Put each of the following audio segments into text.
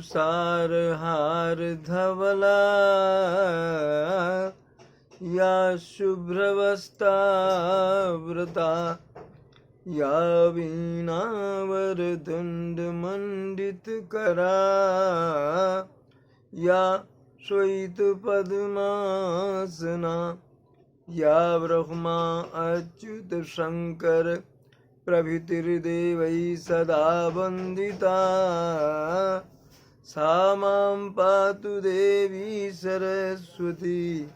सार हार धवला या शुभ्रवस्ता व्रता या वीणावरदंड मंडित करा या श्वेत पद्मासना या ब्रह्मा अच्युत शंकर प्रभृतिर्देवैः सदा वन्दिता सा मां पातु देवी सरस्वती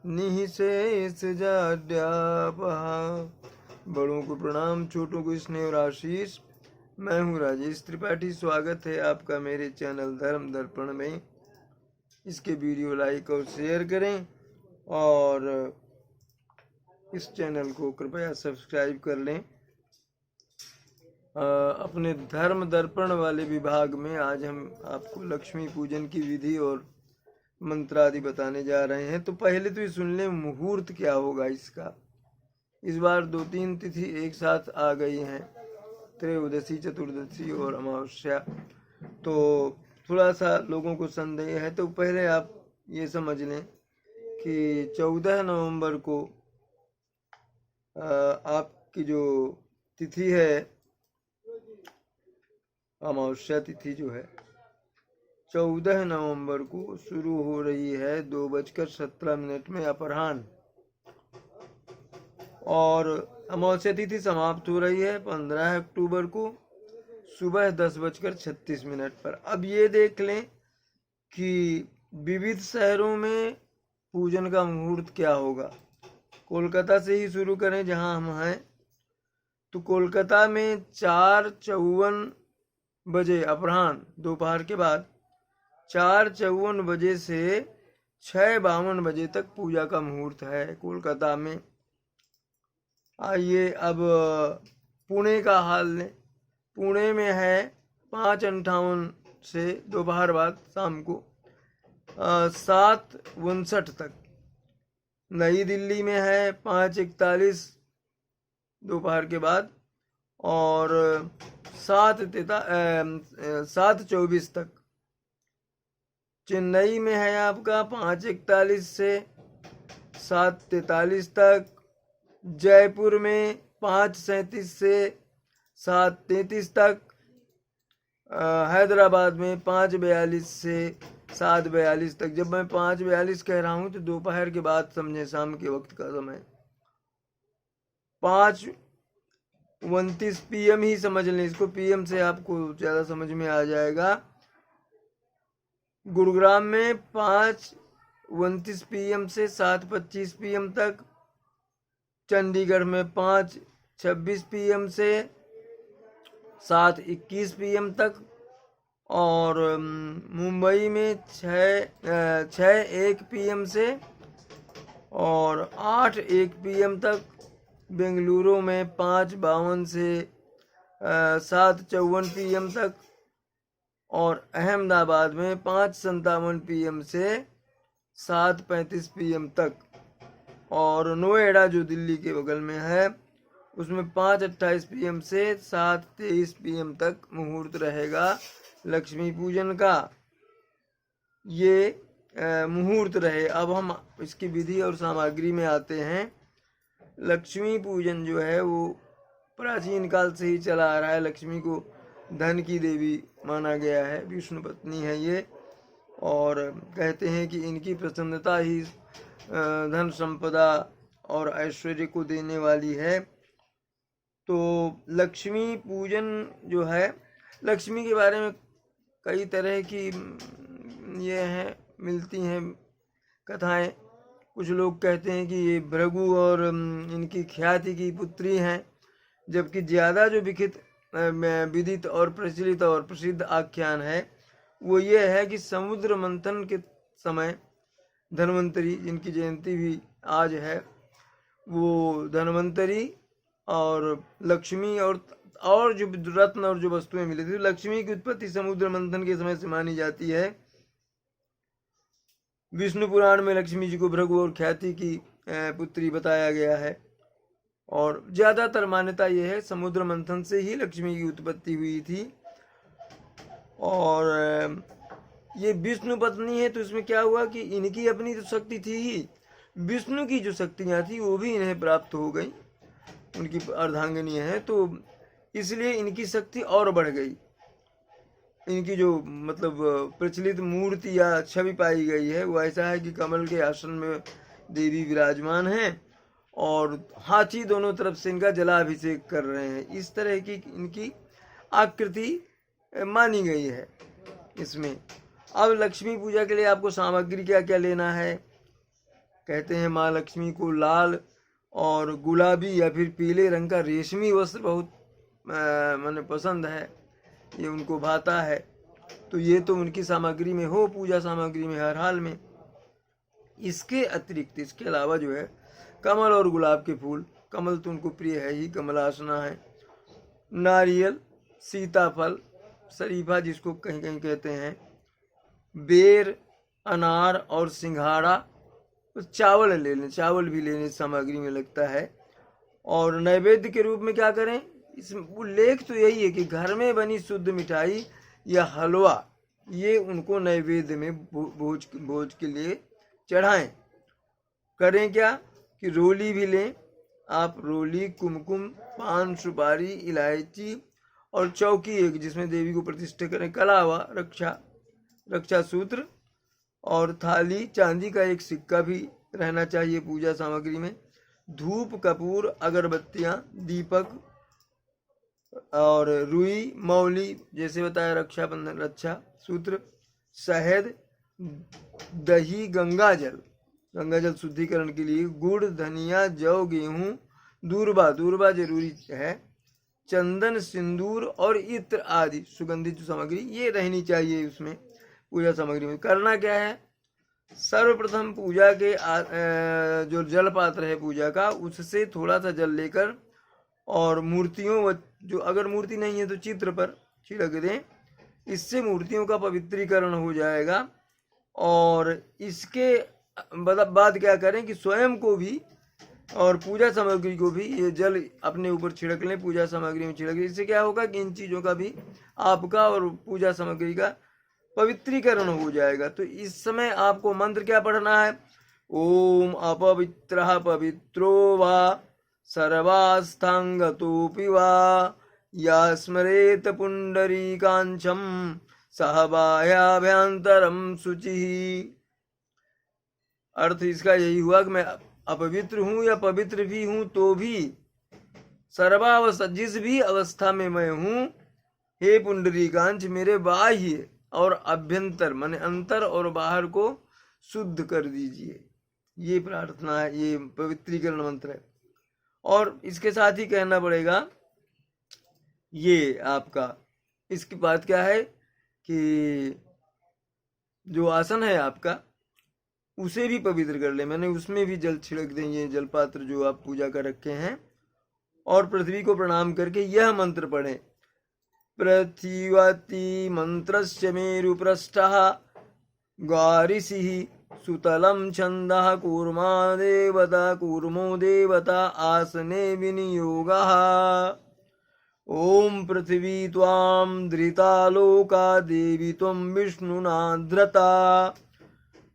निःशेषजाड्यापहा। बड़ों को प्रणाम, छोटों को स्नेह और आशीष। मैं हूँ राजेश त्रिपाठी। स्वागत है आपका मेरे चैनल धर्म दर्पण में। इसके वीडियो लाइक और शेयर करें और इस चैनल को कृपया सब्सक्राइब कर लें। अपने धर्म दर्पण वाले विभाग में आज हम आपको लक्ष्मी पूजन की विधि और मंत्र आदि बताने जा रहे हैं। तो पहले तो ये सुन लें मुहूर्त क्या होगा इसका। इस बार 2-3 तिथि एक साथ आ गई हैं, त्रयोदशी, चतुर्दशी और अमावस्या। तो थोड़ा सा लोगों को संदेह है। तो पहले आप ये समझ लें कि 14 नवंबर को आपकी जो तिथि है, अमावस्या तिथि जो है 14 नवंबर को शुरू हो रही है 2:17 में अपराह्न, और अमावस्या तिथि समाप्त हो रही है 15 अक्टूबर को सुबह 10:36 पर। अब ये देख लें कि विविध शहरों में पूजन का मुहूर्त क्या होगा। कोलकाता से ही शुरू करें जहां हम हैं। तो कोलकाता में 4:54 बजे अपराह्न, दोपहर के बाद 4:54 बजे से 6:52 बजे तक पूजा का मुहूर्त है कोलकाता में। आइए अब पुणे का हाल लें। पुणे में है 5:58 से दोपहर बाद शाम को 7:59 तक। नई दिल्ली में है 5:41 दोपहर के बाद और 7:24 तक। चेन्नई में है आपका 5:41 से 7:43 तक। जयपुर में 5:37 से 7:33 तक। हैदराबाद में 5:42 से 7:42 तक। जब मैं 5:42 कह रहा हूँ तो दोपहर के बाद समझे, शाम के वक्त का समय। 5:29 PM ही समझ लें इसको, PM से आपको ज़्यादा समझ में आ जाएगा। गुरुग्राम में 5:29 PM से 7:25 PM तक। चंडीगढ़ में 5:26 PM से 7:21 PM तक। और मुंबई में 6:01 PM से और 8:01 PM तक। बेंगलुरु में 5:52 से 7:54 PM तक। और अहमदाबाद में 5:57 PM से 7:35 PM तक। और नोएडा जो दिल्ली के बगल में है उसमें 5:28 PM से 7:23 PM तक मुहूर्त रहेगा लक्ष्मी पूजन का। ये मुहूर्त रहे। अब हम इसकी विधि और सामग्री में आते हैं। लक्ष्मी पूजन जो है वो प्राचीन काल से ही चला आ रहा है। लक्ष्मी को धन की देवी माना गया है, विष्णु पत्नी है ये, और कहते हैं कि इनकी प्रसन्नता ही धन संपदा और ऐश्वर्य को देने वाली है। तो लक्ष्मी पूजन जो है, लक्ष्मी के बारे में कई तरह की ये हैं, मिलती हैं कथाएं। कुछ लोग कहते हैं कि ये भृगु और इनकी ख्याति की पुत्री हैं, जबकि ज़्यादा जो विदित और प्रचलित और प्रसिद्ध आख्यान है वो ये है कि समुद्र मंथन के समय धन्वंतरी, जिनकी जयंती भी आज है, वो धन्वंतरी और लक्ष्मी और जो रत्न और जो वस्तुएं मिली थी, लक्ष्मी की उत्पत्ति समुद्र मंथन के समय से मानी जाती है। विष्णु पुराण में लक्ष्मी जी को भृगु और ख्याति की पुत्री बताया गया है। और ज्यादातर मान्यता यह है समुद्र मंथन से ही लक्ष्मी की उत्पत्ति हुई थी। और ये विष्णु पत्नी है, तो इसमें क्या हुआ कि इनकी अपनी तो शक्ति थी ही, विष्णु की जो शक्तियाँ थी वो भी इन्हें प्राप्त हो गई, उनकी अर्धांगिनी है, तो इसलिए इनकी शक्ति और बढ़ गई। इनकी जो मतलब प्रचलित मूर्ति या छवि पाई गई है वो ऐसा है कि कमल के आसन में देवी विराजमान हैं और हाथी दोनों तरफ से इनका जलाभिषेक कर रहे हैं। इस तरह की इनकी आकृति मानी गई है इसमें। अब लक्ष्मी पूजा के लिए आपको सामग्री क्या क्या लेना है? कहते हैं माँ लक्ष्मी को लाल और गुलाबी या फिर पीले रंग का रेशमी वस्त्र बहुत माने पसंद है, ये उनको भाता है, तो ये तो उनकी सामग्री में हो, पूजा सामग्री में हर हाल में। इसके अतिरिक्त, इसके अलावा जो है कमल और गुलाब के फूल, कमल तो उनको प्रिय है ही, कमलासना है, नारियल, सीताफल, शरीफा जिसको कहीं कहीं कहते हैं, बेर, अनार और सिंघाड़ा, तो चावल ले लें, चावल भी लेने सामग्री में लगता है। और नैवेद्य के रूप में क्या करें? इस उल्लेख तो यही है कि घर में बनी शुद्ध मिठाई या हलवा ये उनको नैवेद्य में भोज के लिए चढ़ाएं। करें क्या कि रोली भी लें आप, रोली, कुमकुम, पान, सुपारी, इलायची और चौकी एक जिसमें देवी को प्रतिष्ठा करें, कलावा, रक्षा सूत्र और थाली, चांदी का एक सिक्का भी रहना चाहिए पूजा सामग्री में, धूप, कपूर, अगरबत्तियां, दीपक और रुई, मौली जैसे बताया, रक्षाबंधन, रक्षा सूत्र, शहद, दही, गंगाजल शुद्धिकरण के लिए, गुड़, धनिया, जौ, गेहूं, दूर्बा जरूरी है, चंदन, सिंदूर और इत्र आदि सुगंधित सामग्री ये रहनी चाहिए उसमें पूजा सामग्री में। करना क्या है? सर्वप्रथम पूजा के जो जल पात्र है पूजा का, उससे थोड़ा सा जल लेकर और मूर्तियों, जो अगर मूर्ति नहीं है तो चित्र पर छिड़क दें, इससे मूर्तियों का पवित्रीकरण हो जाएगा। और इसके बाद क्या करें कि स्वयं को भी और पूजा सामग्री को भी ये जल अपने ऊपर छिड़क लें, पूजा सामग्री में छिड़क लें। इससे क्या होगा कि इन चीज़ों का भी आपका और पूजा सामग्री का पवित्रीकरण हो जाएगा। तो इस समय आपको मंत्र क्या पढ़ना है? ओम अपवित्रः पवित्रो वा सर्वास्थांगतोऽपि वा या स्मरेत पुंडरीकांचम सह बाह्याभ्यंतरम शुचिः। अर्थ इसका यही हुआ कि मैं अपवित्र हूँ या पवित्र भी हूँ तो भी सर्वावस्था, जिस भी अवस्था में मैं हूँ, हे पुंडरीकांच मेरे बाह्य और अभ्यंतर माने अंतर और बाहर को शुद्ध कर दीजिए। ये प्रार्थना है, ये पवित्रीकरण मंत्र है। और इसके साथ ही कहना पड़ेगा ये आपका, इसके बाद क्या है कि जो आसन है आपका उसे भी पवित्र कर ले, मैंने उसमें भी जल छिड़क दें, ये जल पात्र जो आप पूजा कर रखे हैं। और पृथ्वी को प्रणाम करके यह मंत्र पढ़ें, पृथ्वीवती मंत्रस्य मेरुपृष्ठः गारिसिः सुतलं छन्दः कूर्मो देवता आसने विनियोगः। ओम पृथ्वी त्वां धृतालोका देवी त्वं विष्णुना धृता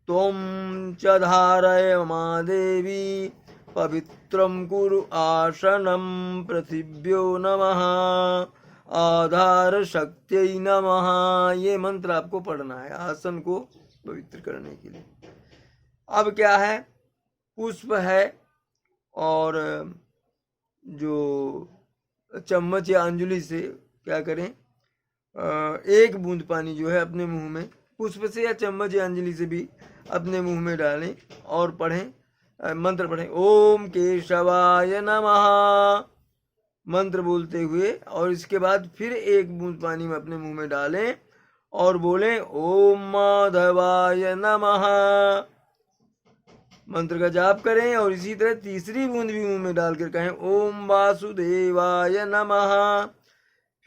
त्वं च धारय मा देवी पवित्रं कुरु आसनं पृथिव्यो नमः आधार शक्त्यै नमः। ये मंत्र आपको पढ़ना है आसन को पवित्र करने के लिए। अब क्या है? पुष्प है और जो चम्मच या अंजलि से क्या करें, एक बूंद पानी जो है अपने मुंह में पुष्प से या चम्मच या अंजलि से भी अपने मुंह में डालें और पढ़ें, मंत्र पढ़ें, ओम केशवाय नमः मंत्र बोलते हुए। और इसके बाद फिर एक बूंद पानी में अपने मुंह में डालें और बोलें ओम माधवाय नमः मंत्र का जाप करें। और इसी तरह तीसरी बूंद भी मुंह में डालकर कहें ओम वासुदेवाय नमः।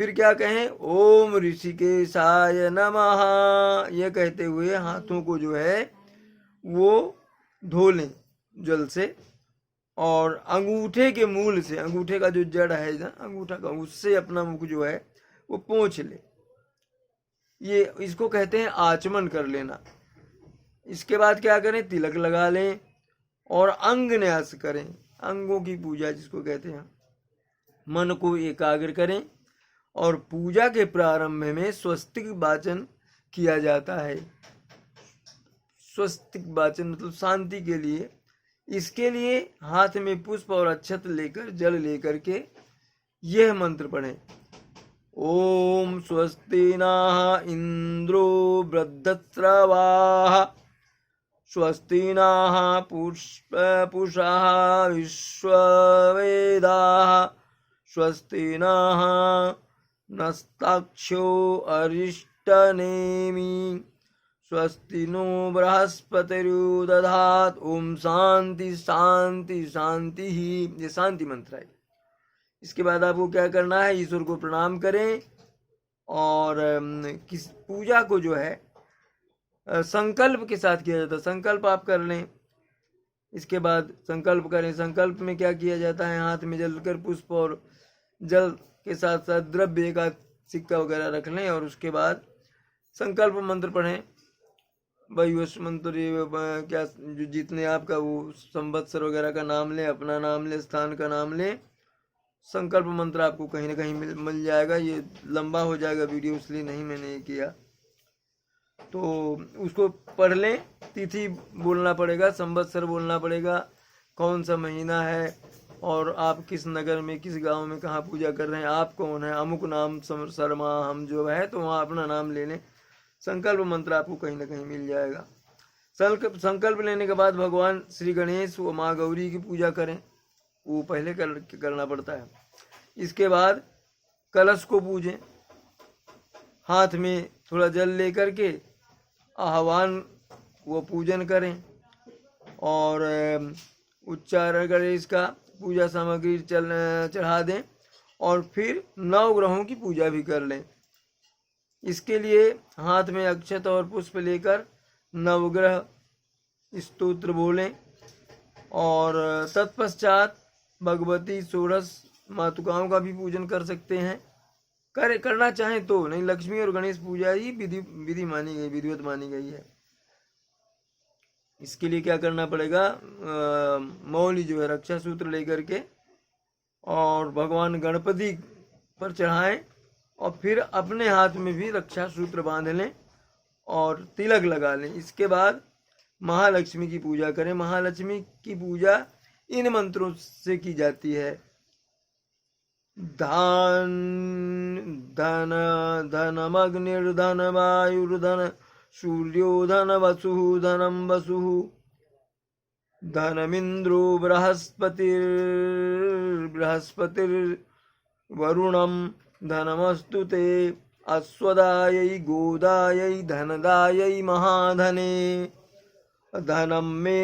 फिर क्या कहें? ओम ऋषिकेशाय नमः। यह कहते हुए हाथों को जो है वो धो लें जल से और अंगूठे के मूल से, अंगूठे का जो जड़ है ना अंगूठा का, उससे अपना मुख जो है वो पोंछ ले। ये इसको कहते हैं आचमन कर लेना। इसके बाद क्या करें, तिलक लगा लें और अंग न्यास करें, अंगों की पूजा जिसको कहते हैं। मन को एकाग्र करें और पूजा के प्रारंभ में स्वस्तिक वाचन किया जाता है। स्वस्तिक वाचन मतलब शांति के लिए। इसके लिए हाथ में पुष्प और अक्षत लेकर, जल लेकर के यह मंत्र पढ़ें। ओम स्वस्ति नः इंद्रो वृद्धस्रवाः स्वस्ति नः पूषा विश्ववेदाः स्वस्ति नः नस्ताक्षो अरिष्टनेमि स्वस्ति नो बृहस्पतिर्दधात्। ओम शांति शांति शांति ही, ये शांति मंत्र है। इसके बाद आपको क्या करना है, ईश्वर को प्रणाम करें और किस पूजा को जो है संकल्प के साथ किया जाता है। संकल्प आप कर लें। इसके बाद संकल्प करें। संकल्प में क्या किया जाता है, हाथ में जलकर पुष्प और जल के साथ साथ द्रव्य का सिक्का वगैरह रख लें और उसके बाद संकल्प मंत्र पढ़ें। वैवस्व मंत्र क्या, जो जितने आपका वो संवत्सर वगैरह का नाम लें, अपना नाम लें, स्थान का नाम लें। संकल्प मंत्र आपको कहीं ना कहीं मिल जाएगा। ये लंबा हो जाएगा वीडियो, इसलिए नहीं मैंने ये किया। तो उसको पढ़ लें। तिथि बोलना पड़ेगा, संवत्सर बोलना पड़ेगा, कौन सा महीना है और आप किस नगर में, किस गांव में, कहाँ पूजा कर रहे हैं, आप कौन है, अमुक नाम शर्मा हम जो है, तो वहाँ अपना नाम ले लें। संकल्प मंत्र आपको कहीं ना कहीं मिल जाएगा। संकल्प लेने के बाद भगवान श्री गणेश व माँ गौरी की पूजा करें, वो पहले करना पड़ता है। इसके बाद कलश को पूजें, हाथ में थोड़ा जल लेकर के आह्वान व पूजन करें और उच्चारण करें, इसका पूजा सामग्री चढ़ा दें और फिर नवग्रहों की पूजा भी कर लें। इसके लिए हाथ में अक्षत और पुष्प लेकर नवग्रह स्तोत्र बोलें और तत्पश्चात भगवती षोडश मातुकाओं का भी पूजन कर सकते हैं। करना चाहें तो, नहीं लक्ष्मी और गणेश पूजा ही विधि मानी गई, विधिवत मानी गई है। इसके लिए क्या करना पड़ेगा, मौली जो है रक्षा सूत्र लेकर के और भगवान गणपति पर चढ़ाएं और फिर अपने हाथ में भी रक्षा सूत्र बांध लें और तिलक लगा लें। इसके बाद महालक्ष्मी की पूजा करें। महालक्ष्मी की पूजा इन मंत्रों से की जाती है। धन धन धनमग्निर्धन वायुर्धन सूर्यो धन वसुः धनम वसुः धनमिंद्रो बृहस्पतिर्वरुणम धनमस्तु ते अश्वदायै गोदायै धनदायै महाधने धनम मे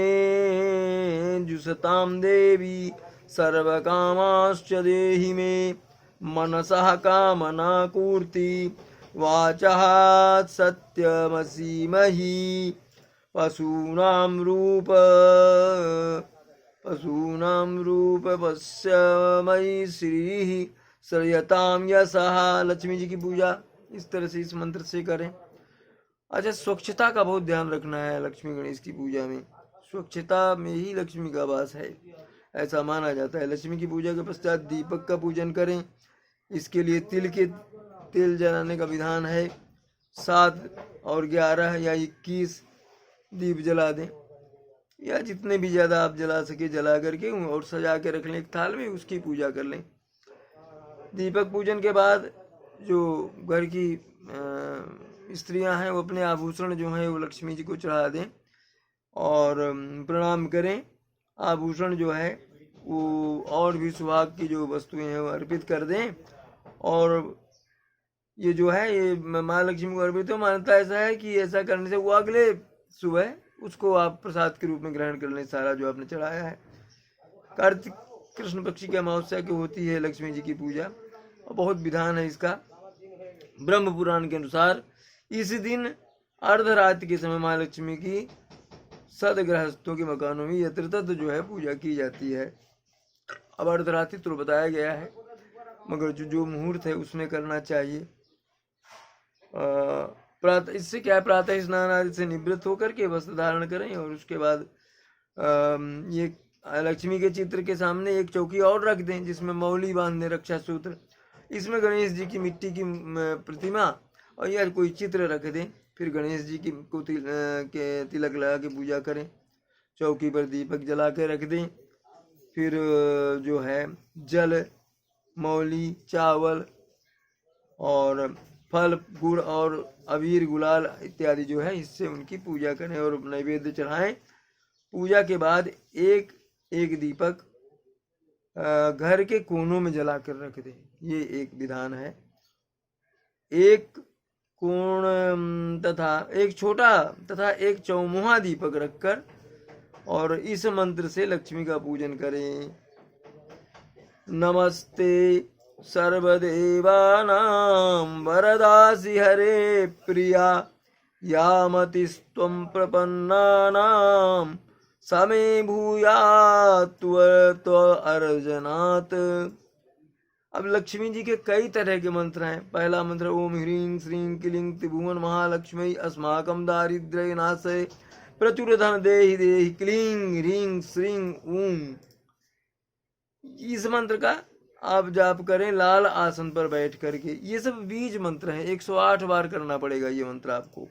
जुषतां देवी सर्वकामाश्च देहि मे मनसः कामनापूर्ति वाचः सत्यमसीमहि पशूनां रूप पश्यमयि श्रीः श्रयतां यशः। लक्ष्मी जी की पूजा इस तरह से इस मंत्र से करें। अच्छा, स्वच्छता का बहुत ध्यान रखना है लक्ष्मी गणेश की पूजा में। स्वच्छता में ही लक्ष्मी का वास है, ऐसा माना जाता है। लक्ष्मी की पूजा के पश्चात दीपक का पूजन करें। इसके लिए तिल जलाने का विधान है। 7 और 11 या 21 दीप जला दें, या जितने भी ज़्यादा आप जला सके जला करके और सजा के रख लें एक थाल में, उसकी पूजा कर लें। दीपक पूजन के बाद जो घर की स्त्रियां हैं वो अपने आभूषण जो हैं वो लक्ष्मी जी को चढ़ा दें और प्रणाम करें। आभूषण जो है वो और भी सुहाग की जो वस्तुएं हैं वो अर्पित कर दें। और ये जो है ये माँ लक्ष्मी को अर्पित हो, मान्यता ऐसा है कि ऐसा करने से वो अगले सुबह उसको आप प्रसाद के रूप में ग्रहण कर लें, सारा जो आपने चढ़ाया है। कार्तिक कृष्ण पक्षी की अमावस्या की होती है लक्ष्मी जी की पूजा और बहुत विधान है इसका। ब्रह्म पुराण के अनुसार इस दिन अर्धरात्रि के समय माँ लक्ष्मी की सदगृहस्थों के मकानों में यत्रतत्र जो है पूजा की जाती है। अब अर्धरात्रि तो बताया गया है, मगर जो मुहूर्त है उसमें करना चाहिए। इससे क्या है, प्रातः स्नान आदि से निवृत्त होकर के वस्त्र धारण करें और उसके बाद ये लक्ष्मी के चित्र के सामने एक चौकी और रख दें जिसमें मौली बांध दें, रक्षा सूत्र। इसमें गणेश जी की मिट्टी की प्रतिमा और या कोई चित्र रख दें। फिर गणेश जी की को के तिलक लगा के पूजा करें। चौकी पर दीपक जला के रख दें। फिर जो है जल, मौली, चावल और फल, गुड़ और अबीर, गुलाल इत्यादि जो है इससे उनकी पूजा करें और नैवेद्य चढ़ाएं। पूजा के बाद एक एक दीपक घर के कोनों में जलाकर रख दें। ये एक विधान है। एक कोण तथा एक छोटा तथा एक चौमुहा दीपक रखकर और इस मंत्र से लक्ष्मी का पूजन करें। नमस्ते सर्वदेवानां वरदासि हरे प्रिया, यामतिस्त्वं प्रपन्नानां समे भूयात् अर्जनात्। अब लक्ष्मी जी के कई तरह के मंत्र हैं। पहला मंत्र ओम ह्रीं श्रीं क्लीं त्रिभुवन महालक्ष्मी अस्माकं दारिद्र्य नाशय प्रचुर धन देहि देहि क्लीं ह्रीं श्रीं ऊं। इस मंत्र का आप जाप करें लाल आसन पर बैठ करके। ये सब बीज मंत्र हैं, 108 बार करना पड़ेगा ये मंत्र आपको।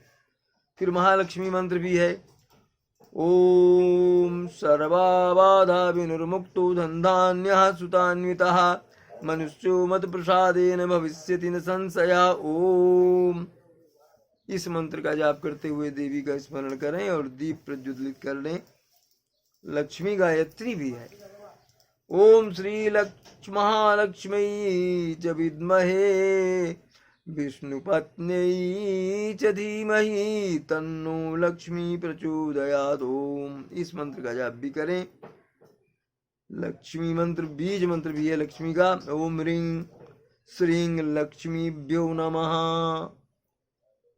फिर महालक्ष्मी मंत्र भी है। ओम सर्वाबाधा विनिर्मुक्तो धनधान्यः सुतान्वितः मनुष्यो मत प्रसादेन भविष्यति न संशया। ओम। इस मंत्र का जाप करते हुए देवी का स्मरण करें और दीप प्रज्वलित कर लें। लक्ष्मी गायत्री भी है। ओम श्री महालक्ष्मी च विद्महे विष्णुपत्न्यै च धीमहि तन्नो लक्ष्मी प्रचोदयात्। ओम। इस मंत्र का जाप भी करें। लक्ष्मी मंत्र बीज मंत्र भी है लक्ष्मी का। ओम ह्रीं श्रीं लक्ष्मीभ्यो नमः।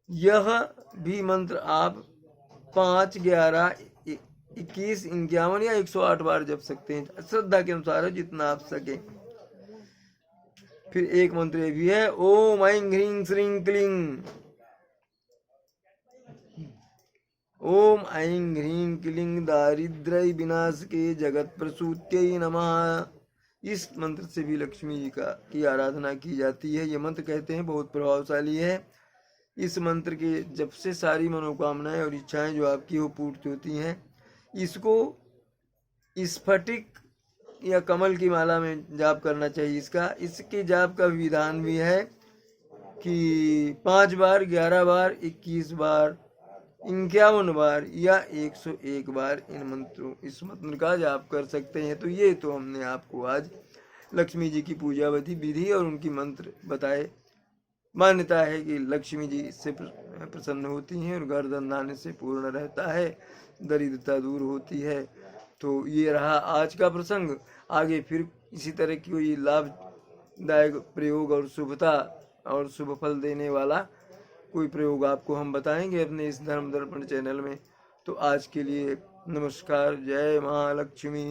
यह भी मंत्र आप 5, 11, 21, 51 या 108 बार जप सकते हैं, श्रद्धा के अनुसार है, जितना आप सके। फिर एक मंत्र ये भी है। ओम ऐं ह्रीं श्रीं क्लीं। ओम ऐं ह्रीं क्लीं दारिद्र्य विनाशके जगत प्रसूत्यै नमः। इस मंत्र से भी लक्ष्मी जी की आराधना की जाती है। ये मंत्र कहते हैं बहुत प्रभावशाली है। इस मंत्र के जब से सारी मनोकामनाएं और इच्छाएं जो आपकी वो पूर्ति होती हैं। इसको स्फटिक या कमल की माला में जाप करना चाहिए। इसके जाप का विधान भी है कि 5 बार, 11 बार, 21 बार, 51 बार या 101 बार इस मंत्र का जाप कर सकते हैं। तो ये तो हमने आपको आज लक्ष्मी जी की पूजा विधि और उनकी मंत्र बताए। मान्यता है कि लक्ष्मी जी इससे प्रसन्न होती हैं और घर धन धान्य से पूर्ण रहता है, दरिद्रता दूर होती है। तो ये रहा आज का प्रसंग। आगे फिर इसी तरह की कोई लाभदायक प्रयोग और शुभता और शुभ फल देने वाला कोई प्रयोग आपको हम बताएंगे अपने इस धर्म दर्पण चैनल में। तो आज के लिए नमस्कार। जय महालक्ष्मी।